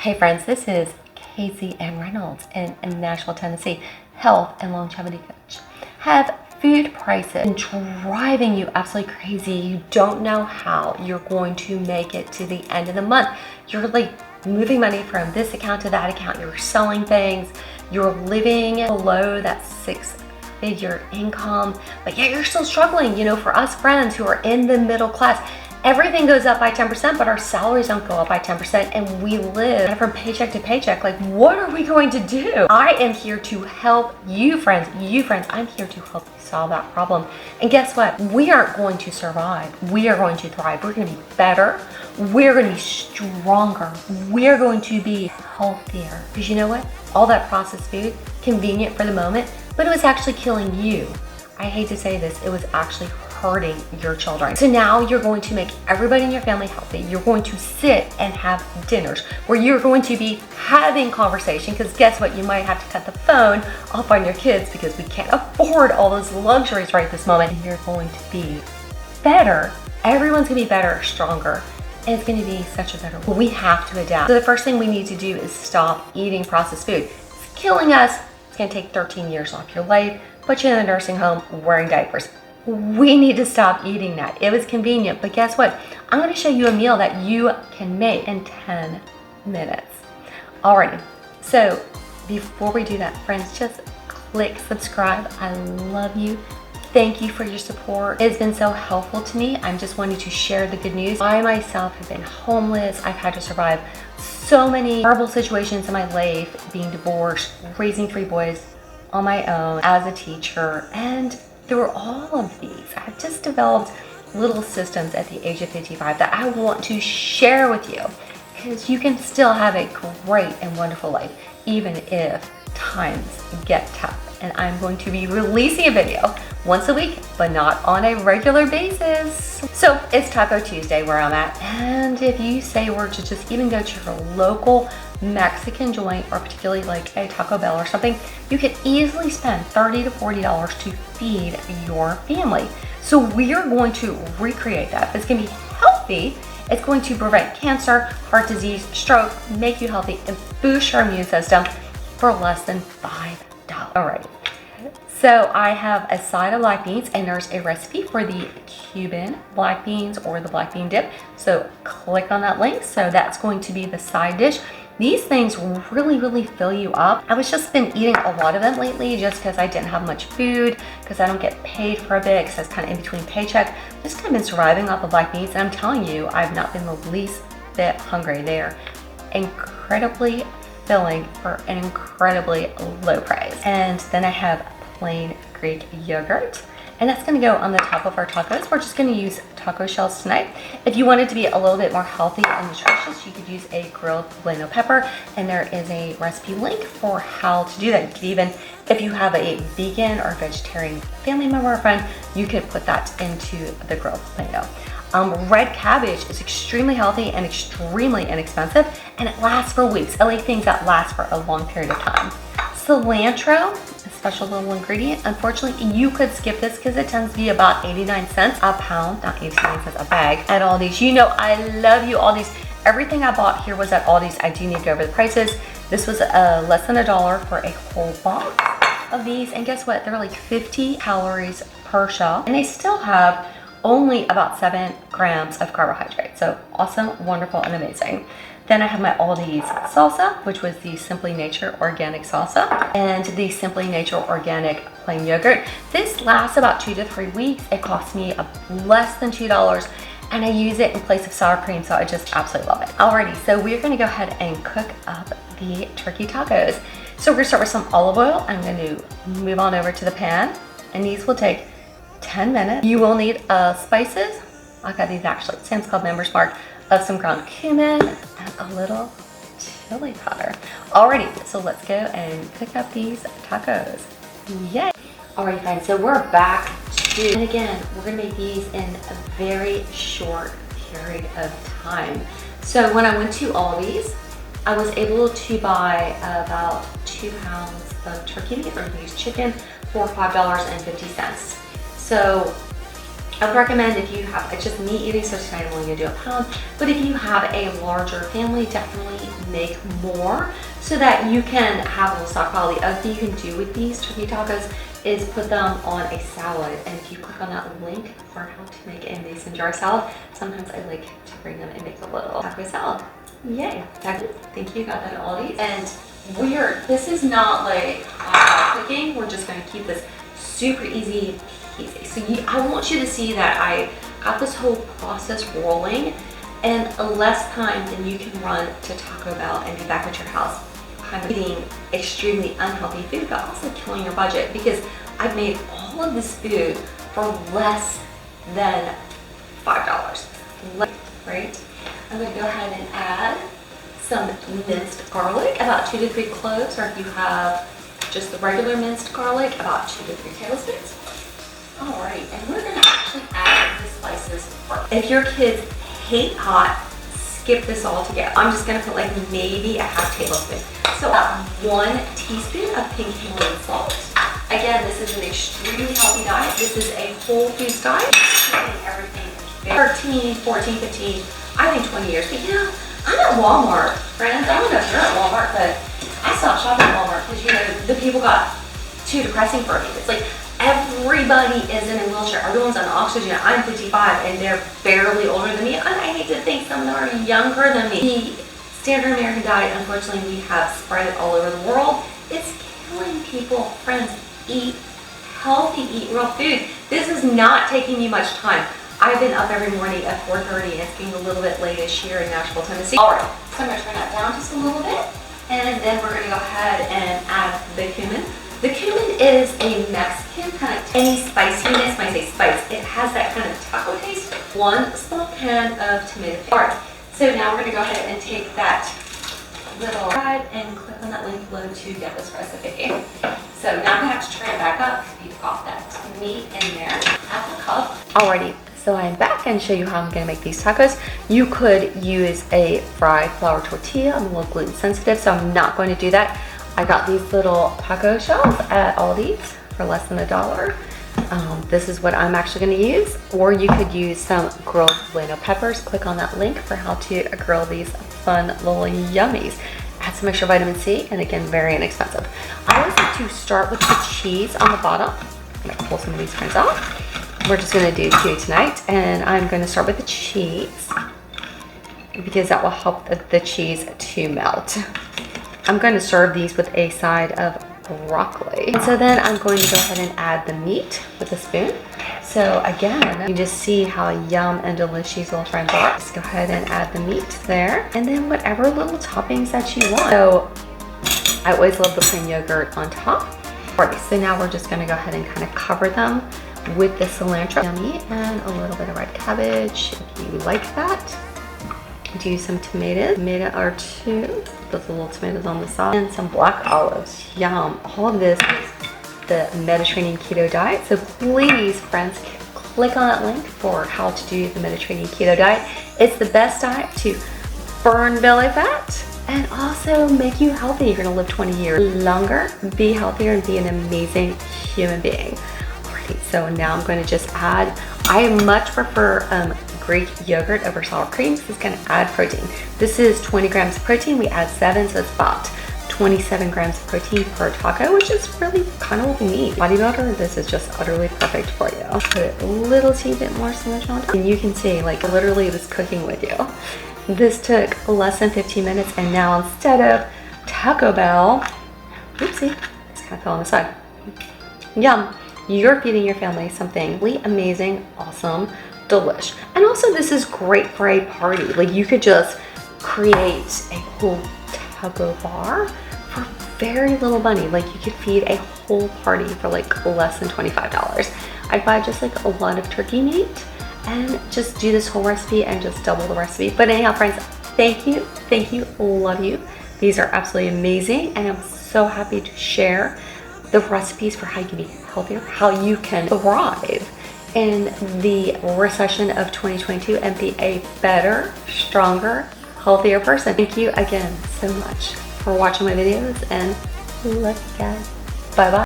Hey friends, this is Casey Ann Reynolds in Nashville, Tennessee, health and longevity coach. Have food prices been driving you absolutely crazy? You don't know how you're going to make it to the end of the month. You're like moving money from this account to that account. You're selling things. You're living below that six-figure income, but yet you're still struggling. You know, for us friends who are in the middle class, everything goes up by 10%, but our salaries don't go up by 10%, and we live from paycheck to paycheck. Like, what are we going to do? I am here to help you friends. I'm here to help you solve that problem. And guess what? We aren't going to survive. We are going to thrive. We're going to be better. We're going to be stronger. We're going to be healthier. Because you know what? All that processed food, convenient for the moment, but it was actually killing you. I hate to say this, it was actually hurting your children. So now you're going to make everybody in your family healthy. You're going to sit and have dinners where you're going to be having conversation, because guess what? You might have to cut the phone off on your kids because we can't afford all those luxuries right this moment. And you're going to be better. Everyone's gonna be better, stronger. And it's gonna be such a better world. We have to adapt. So the first thing we need to do is stop eating processed food. It's killing us. It's gonna take 13 years off your life, put you in a nursing home wearing diapers. We need to stop eating that. It was convenient, but guess what? I'm gonna show you a meal that you can make in 10 minutes. Alrighty, so before we do that, friends, just click subscribe. I love you. Thank you for your support. It's been so helpful to me. I'm just wanting to share the good news. I myself have been homeless. I've had to survive so many horrible situations in my life, being divorced, raising 3 boys on my own as a teacher, and through all of these, I've just developed little systems at the age of 55 that I want to share with you, because you can still have a great and wonderful life even if times get tough. And I'm going to be releasing a video once a week, but not on a regular basis. So it's Taco Tuesday where I'm at, and if you say we're to just even go to your local Mexican joint, or particularly like a Taco Bell or something, you could easily spend $30 to $40 to feed your family. So we are going to recreate that. It's gonna be healthy. It's going to prevent cancer, heart disease, stroke, make you healthy, and boost your immune system for less than $5. All right. So I have a side of black beans, and there's a recipe for the Cuban black beans or the black bean dip. So click on that link. So that's going to be the side dish. These things really fill you up. I was just been eating a lot of them lately just because I didn't have much food, because I don't get paid for a bit, because I was kind of in between paycheck. Just kind of been surviving off of black beans, and I'm telling you, I've not been the least bit hungry. They're incredibly filling for an incredibly low price. And then I have plain Greek yogurt, and that's going to go on the top of our tacos. We're just going to use taco shells tonight. If you wanted to be a little bit more healthy and nutritious, you could use a grilled bueno pepper, and there is a recipe link for how to do that. You could even, if you have a vegan or vegetarian family member or friend, you could put that into the grilled bueno. Red cabbage is extremely healthy and extremely inexpensive, and it lasts for weeks. I like things that last for a long period of time. Cilantro, a special little ingredient. Unfortunately, you could skip this because it tends to be about 89 cents a pound, not 89 cents a bag at Aldi's. You know, I love you, Aldi's. Everything I bought here was at Aldi's. I do need to go over the prices. This was less than $1 for a whole box of these, and guess what? They're like 50 calories per shell, and they still have only about 7 grams of carbohydrate. So awesome, wonderful, and amazing. Then I have my Aldi's salsa, which was the Simply Nature Organic Salsa, and the Simply Nature Organic Plain Yogurt. This lasts about 2 to 3 weeks. It cost me less than $2, and I use it in place of sour cream, so I just absolutely love it. Alrighty, so we're gonna go ahead and cook up the turkey tacos. So we're gonna start with some olive oil. I'm gonna move on over to the pan, and these will take 10 minutes. You will need spices. I got these actually, Sam's Club Members Mark, of some ground cumin and a little chili powder. Alrighty, so let's go and cook up these tacos. Yay! Alright friends, so we're back to, and again, we're gonna make these in a very short period of time. So when I went to Aldi's, I was able to buy about 2 pounds of turkey meat or used chicken for $5.50. So I would recommend if you have just me eating, so tonight I'm only gonna do a pound, but if you have a larger family, definitely make more so that you can have a little stockpile. The other thing you can do with these turkey tacos is put them on a salad, and if you click on that link for how to make a mason jar salad, sometimes I like to bring them and make a little taco salad. Yay, thank you, got that at Aldi. And this is not like cooking, we're just gonna keep this super easy peasy. So I want you to see that I got this whole process rolling in less time than you can run to Taco Bell and be back at your house kind of eating extremely unhealthy food, but also killing your budget, because I've made all of this food for less than $5, right? I'm gonna go ahead and add some minced garlic, about 2 to 3 cloves, or if you have just the regular minced garlic, about 2 to 3 tablespoons. All right, and we're gonna actually add the spices first. If your kids hate hot, skip this all together. I'm just gonna put like maybe a half tablespoon. So about 1 teaspoon of pink Himalayan salt. Again, this is an extremely healthy diet. This is a whole foods diet. Everything 13, 14, 15, I think 20 years. But you know, I'm at Walmart, friends. I don't know if you're at Walmart, but I stopped shopping at Walmart because, you know, the people got too depressing for me. It's like everybody is in a wheelchair. Everyone's on oxygen. I'm 55 and they're barely older than me. And I hate to think some of them are younger than me. The standard American diet, unfortunately, we have spread it all over the world. It's killing people. Friends, eat healthy, eat real food. This is not taking me much time. I've been up every morning at 4:30 and it's getting a little bit late-ish here in Nashville, Tennessee. All right, so I'm gonna turn that down just a little bit. And then we're gonna go ahead and add the cumin. The cumin is a Mexican kind of any spiciness. When I say spice, it has that kind of taco taste. 1 small can of tomato paste. All right, so now we're gonna go ahead and take that little guide and click on that link below to get this recipe. So now I'm gonna have to turn it back up because we've got that meat in there. Half a cup. Alrighty, so I'm back and show you how I'm gonna make these tacos. You could use a fried flour tortilla. I'm a little gluten sensitive, so I'm not going to do that. I got these little taco shells at Aldi for less than $1. This is what I'm actually going to use, or you could use some grilled bueno peppers. Click on that link for how to grill these fun little yummies. Add some extra vitamin C, and again, very inexpensive. I always like to start with the cheese on the bottom. I'm going to pull some of these friends off. We're just going to do 2 tonight, and I'm going to start with the cheese because that will help the cheese to melt. I'm going to serve these with a side of broccoli. And so then I'm going to go ahead and add the meat with a spoon. So again, you just see how yum and delicious these little friends are. Just go ahead and add the meat there, and then whatever little toppings that you want. So I always love the plain yogurt on top. Alright, so now we're just going to go ahead and kind of cover them with the cilantro, yummy, and a little bit of red cabbage if you like that. Do some tomatoes, tomato or 2, those little tomatoes on the side, and some black olives. Yum. All of this is the Mediterranean keto diet. So please, friends, click on that link for how to do the Mediterranean keto diet. It's the best diet to burn belly fat and also make you healthy. You're gonna live 20 years longer, be healthier, and be an amazing human being. Alrighty, so now I'm going to just add, I much prefer Greek yogurt over sour cream. This is going to add protein. This is 20 grams of protein. We add 7, so it's about 27 grams of protein per taco, which is really kind of what we need. Bodybuilder, this is just utterly perfect for you. Put a little teeny bit more cilantro on top, and you can see, like, literally it was cooking with you. This took less than 15 minutes, and now instead of Taco Bell, oopsie, this kind of fell on the side. Yum, you're feeding your family something really amazing, awesome, delish. And also this is great for a party. Like, you could just create a whole taco bar for very little money. Like, you could feed a whole party for like less than $25. I'd buy just like a lot of turkey meat and just do this whole recipe and just double the recipe. But anyhow, friends, thank you, love you. These are absolutely amazing, and I'm so happy to share the recipes for how you can be healthier, how you can thrive in the recession of 2022 and be a better, stronger, healthier person. Thank you again so much for watching my videos, and love you guys. Bye bye.